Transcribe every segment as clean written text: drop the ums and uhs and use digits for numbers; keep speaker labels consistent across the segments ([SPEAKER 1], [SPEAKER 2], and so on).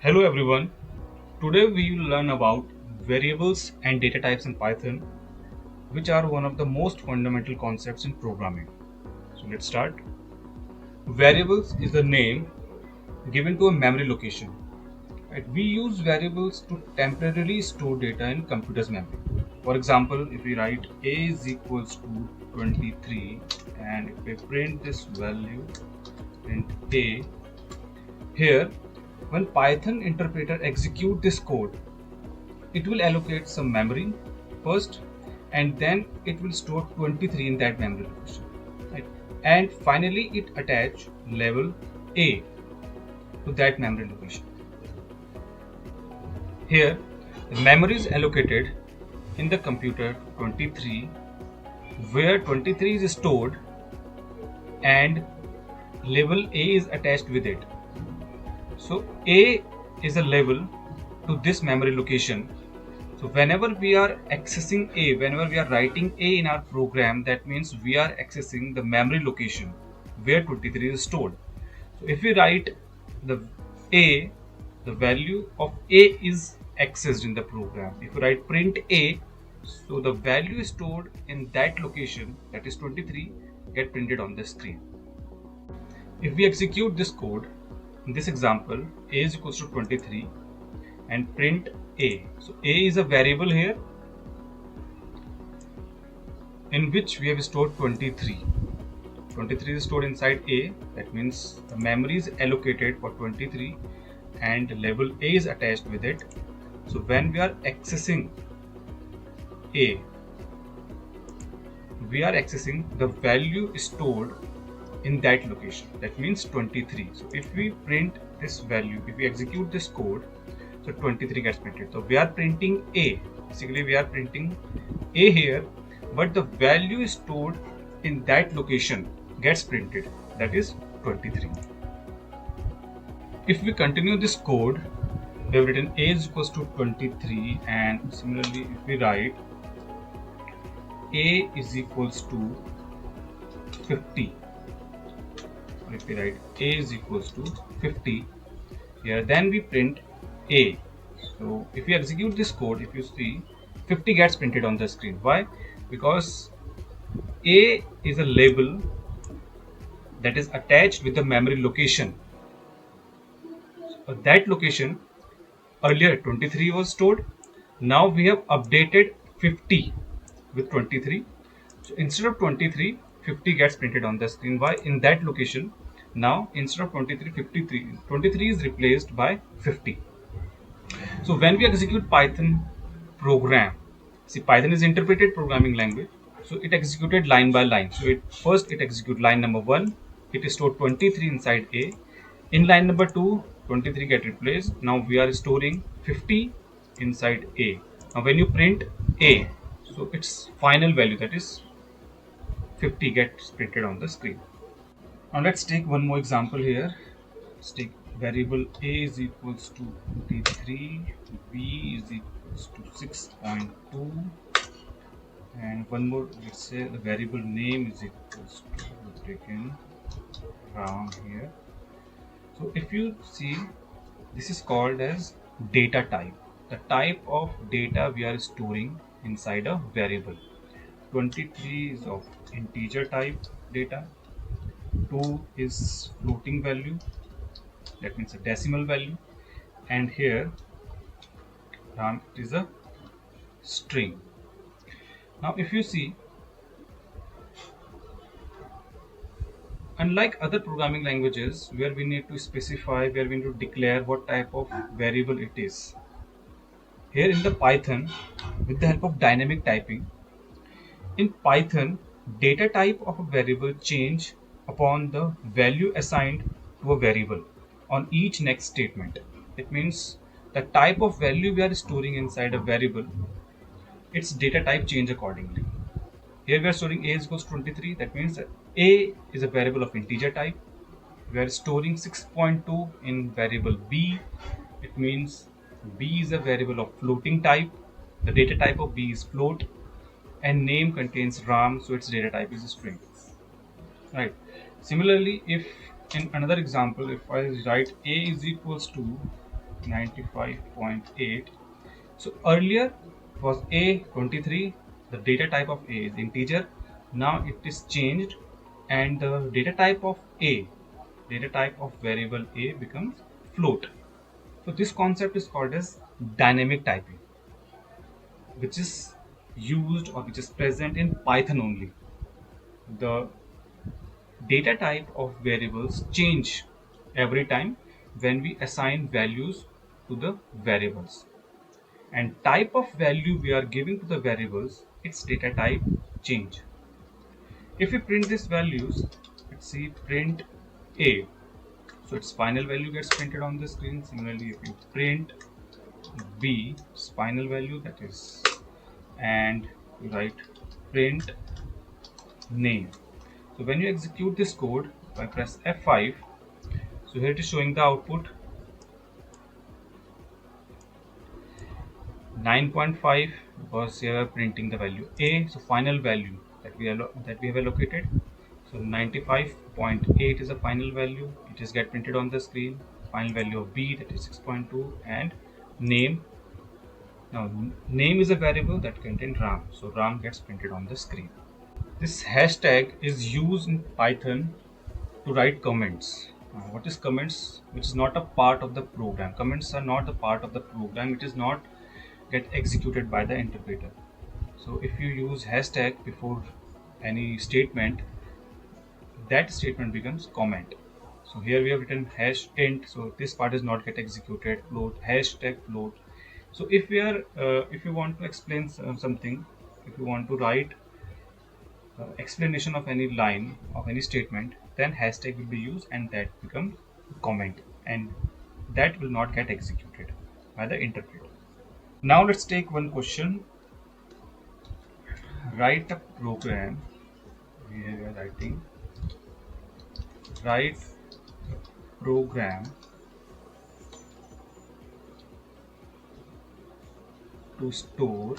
[SPEAKER 1] Hello everyone. Today we will learn about variables and data types in Python, which are one of the most fundamental concepts in programming. So let's start. Variables is the name given to a memory location. Right? We use variables to temporarily store data in computer's memory. For example, if we write a is equals to 23 and if we print this value, print a, here when Python interpreter execute this code, it will allocate some memory first and then it will store 23 in that memory location, right? And finally it attach level a to that memory location. Here the memory is allocated in the computer 23, where 23 is stored and level a is attached with it. So a is a level to this memory location. So whenever we are accessing A, whenever we are writing A in our program, that means we are accessing the memory location where 23 is stored. So if we write the A, the value of A is accessed in the program. If we write print A, so the value stored in that location, that is 23, get printed on the screen. If we execute this code, in this example, A is equals to 23 and print A. So A is a variable here in which we have stored 23. 23 is stored inside A, that means the memory is allocated for 23 and level A is attached with it. So when we are accessing A, we are accessing the value stored in that location, that means 23. So if we print this value, if we execute this code, so 23 gets printed. So we are printing A, basically we are printing A here, but the value stored in that location gets printed, that is 23. If we continue this code, we have written A is equals to 23 and similarly if we write A is equals to 50, or if we write A is equals to 50 here, then we print A. So if we execute this code, if you see 50 gets printed on the screen. Why? Because A is a label that is attached with the memory location. So that location, earlier 23 was stored, now we have updated 50 with 23. So instead of 23, 50 gets printed on the screen. Why? In that location, now instead of 23, 53, 23 is replaced by 50. So when we execute Python program, see Python is interpreted programming language. So it executed line by line. So it execute line number 1, it stored 23 inside A. In line number 2, 23 get replaced. Now we are storing 50 inside A. Now when you print A, so its final value, that is 50, gets printed on the screen. Now let's take one more example here. Let's take variable A is equals to 23, B is equals to 6.2, and one more, let's say the variable name is equals to, we'll take in RAM here. So if you see, this is called as data type, the type of data we are storing inside a variable. 23 is of integer type data, 2 is floating value, that means a decimal value, and here it is a string. Now if you see, unlike other programming languages where we need to specify, where we need to declare what type of variable it is, here in the Python, with the help of dynamic typing, in Python, data type of a variable change upon the value assigned to a variable on each next statement. It means the type of value we are storing inside a variable, its data type change accordingly. Here we are storing A is equals to 23. That means that A is a variable of integer type. We are storing 6.2 in variable B. It means B is a variable of floating type. The data type of B is float, and name contains RAM, so its data type is a string. Right. Similarly, if in another example, if I write A is equals to 95.8. So earlier was a 23. The data type of a is integer. Now it is changed, and the data type of variable a becomes float. So this concept is called as dynamic typing, which is used or which is present in Python only. The data type of variables change every time when we assign values to the variables, and type of value we are giving to the variables, its data type change. If we print these values, let's see, print a, so its final value gets printed on the screen. Similarly, if you print b, its final value, that is, and you write print name. So when you execute this code, if I press F5, so here it is showing the output 9.5, because here we are printing the value a. So final value that we have allocated, so 95.8 is the final value. It is get printed on the screen. Final value of b, that is 6.2, and name. Now name is a variable that contains RAM, so RAM gets printed on the screen. This hashtag is used in Python to write comments. What is comments? Which is not a part of the program. Comments are not a part of the program. It is not get executed by the interpreter. So if you use hashtag before any statement, that statement becomes comment. So here we have written hash int, so this part is not get executed. Float, hashtag float. So if we are if you want to explain something, if you want to write explanation of any line of any statement, then hashtag will be used, and that becomes comment, and that will not get executed by the interpreter. Now let's take one question. Write a program. We are writing write a program to store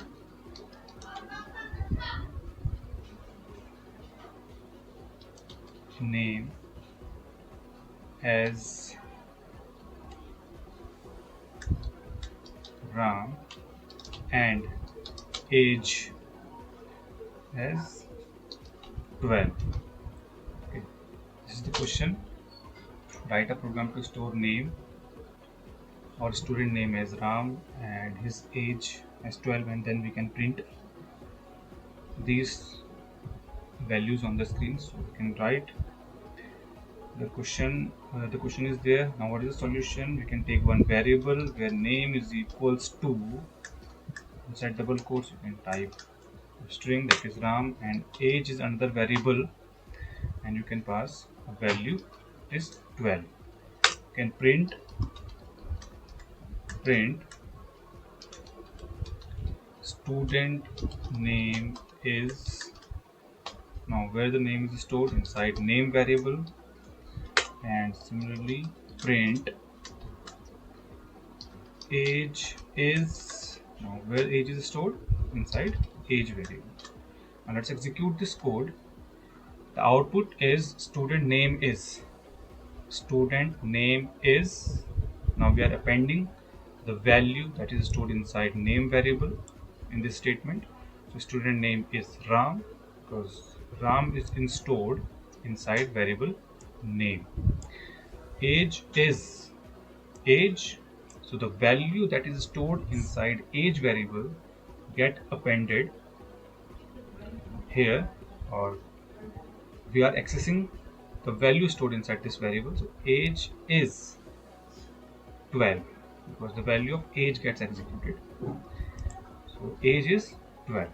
[SPEAKER 1] name as RAM and age as 12. Okay, this is the question. Write a program to store name or student name as Ram and his age as 12, and then we can print these values on the screen. So we can write the question. The question is there. Now what is the solution? We can take one variable where name is equals to, inside double quotes you can type string, that is Ram, and age is another variable, and you can pass a value, it is 12. You can print student name is, now where the name is stored, inside name variable, and similarly print age is, now where age is stored, inside age variable. Now let's execute this code. The output is student name is, now we are appending the value that is stored inside name variable in this statement. So student name is Ram, because Ram is stored inside variable name. Age is age, so the value that is stored inside age variable get appended here, or we are accessing the value stored inside this variable. So age is 12, because the value of age gets executed. So age is 12.